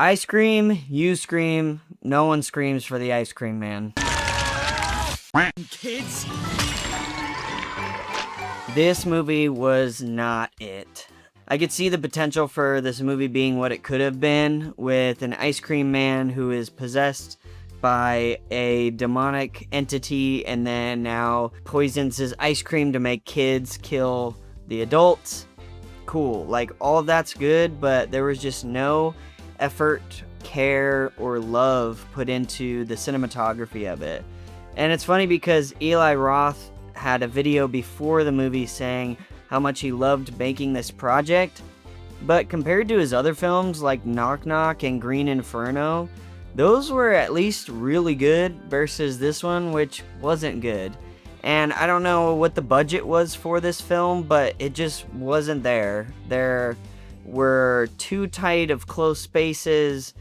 I scream, you scream, no one screams for the ice cream man. Kids. This movie was not it. I could see the potential for this movie being what it could have been, with an ice cream man who is possessed by a demonic entity and then now poisons his ice cream to make kids kill the adults. Cool, like all of that's good, but there was just no effort, care, or love put into the cinematography of it. And it's funny because Eli Roth had a video before the movie saying how much he loved making this project, but compared to his other films like Knock Knock and Green Inferno, those were at least really good versus this one, which wasn't good. And I don't know what the budget was for this film, but it just wasn't there. There were too tight of close spaces,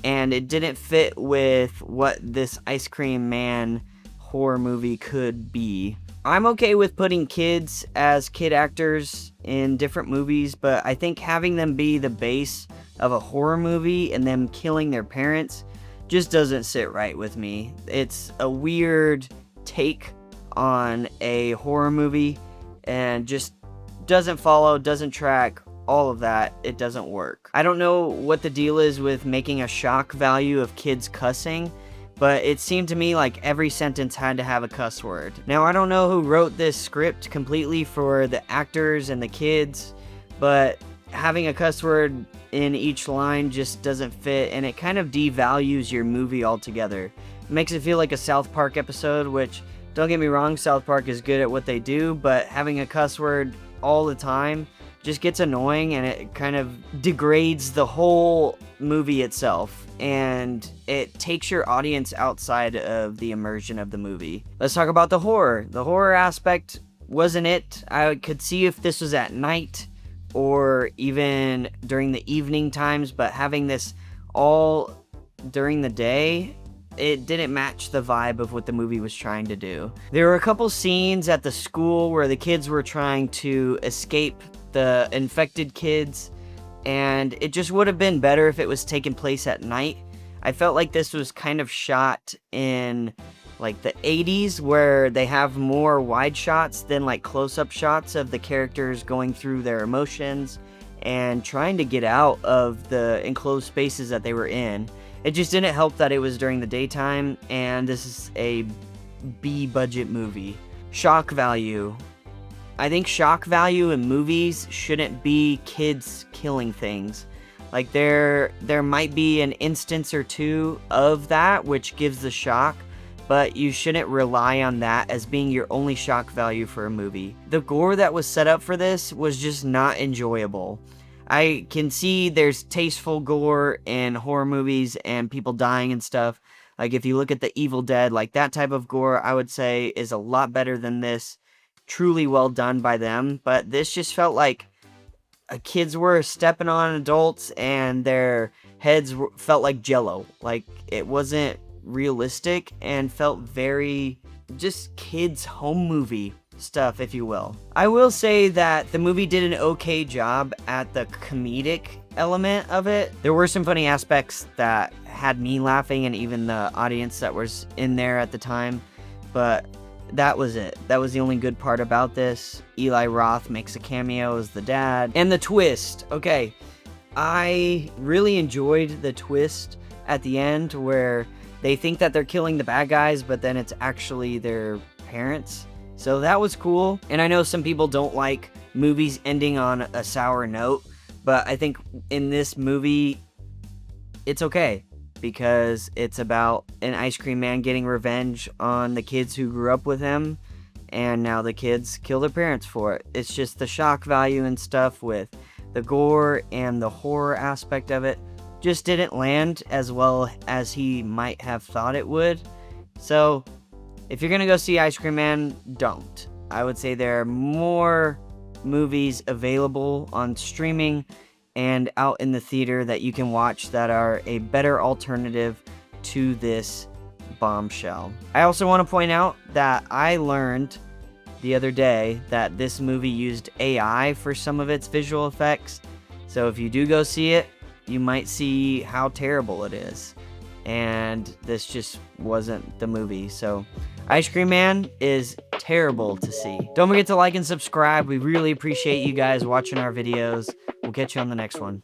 and it didn't fit with what this ice cream man horror movie could be. I'm okay with putting kids as kid actors in different movies, but I think having them be the base of a horror movie and them killing their parents just doesn't sit right with me. It's a weird take on a horror movie and just doesn't follow, doesn't track, all of that. It doesn't work. I don't know what the deal is with making a shock value of kids cussing, but it seemed to me like every sentence had to have a cuss word. Now, I don't know who wrote this script completely for the actors and the kids, but having a cuss word in each line just doesn't fit, and it kind of devalues your movie altogether. It makes it feel like a South Park episode, which, don't get me wrong, South Park is good at what they do, but having a cuss word all the time just gets annoying, and it kind of degrades the whole movie itself, and it takes your audience outside of the immersion of the movie. Let's talk about the horror. The horror aspect wasn't it. I could see if this was at night or even during the evening times, but having this all during the day, it didn't match the vibe of what the movie was trying to do. There were a couple scenes at the school where the kids were trying to escape the infected kids, and it just would have been better if it was taking place at night. I felt like this was kind of shot in like the 80s, where they have more wide shots than like close-up shots of the characters going through their emotions and trying to get out of the enclosed spaces that they were in. It just didn't help that it was during the daytime, and this is a B-budget movie. Shock value. I think shock value in movies shouldn't be kids killing things. Like there might be an instance or two of that which gives the shock, but you shouldn't rely on that as being your only shock value for a movie. The gore that was set up for this was just not enjoyable. I can see there's tasteful gore in horror movies and people dying and stuff. Like if you look at the Evil Dead, like that type of gore I would say is a lot better than this. Truly well done by them, but this just felt like kids were stepping on adults and their heads felt like jello. Like it wasn't realistic and felt very just kids home movie stuff, if you will. I will say that the movie did an okay job at the comedic element of it. There were some funny aspects that had me laughing and even the audience that was in there at the time, but that was it. That was the only good part about this. Eli Roth makes a cameo as the dad. And the twist. Okay, I really enjoyed the twist at the end where they think that they're killing the bad guys, but then it's actually their parents. So that was cool. And I know some people don't like movies ending on a sour note, but I think in this movie, it's okay, because it's about an ice cream man getting revenge on the kids who grew up with him, and now the kids kill their parents for it. It's just the shock value and stuff with the gore and the horror aspect of it just didn't land as well as he might have thought it would. So if you're gonna go see Ice Cream Man, don't. I would say there are more movies available on streaming and out in the theater that you can watch that are a better alternative to this bombshell. I also want to point out that I learned the other day that this movie used AI for some of its visual effects. So if you do go see it, you might see how terrible it is. And this just wasn't the movie. So Ice Cream Man is terrible to see. Don't forget to like and subscribe. We really appreciate you guys watching our videos. We'll catch you on the next one.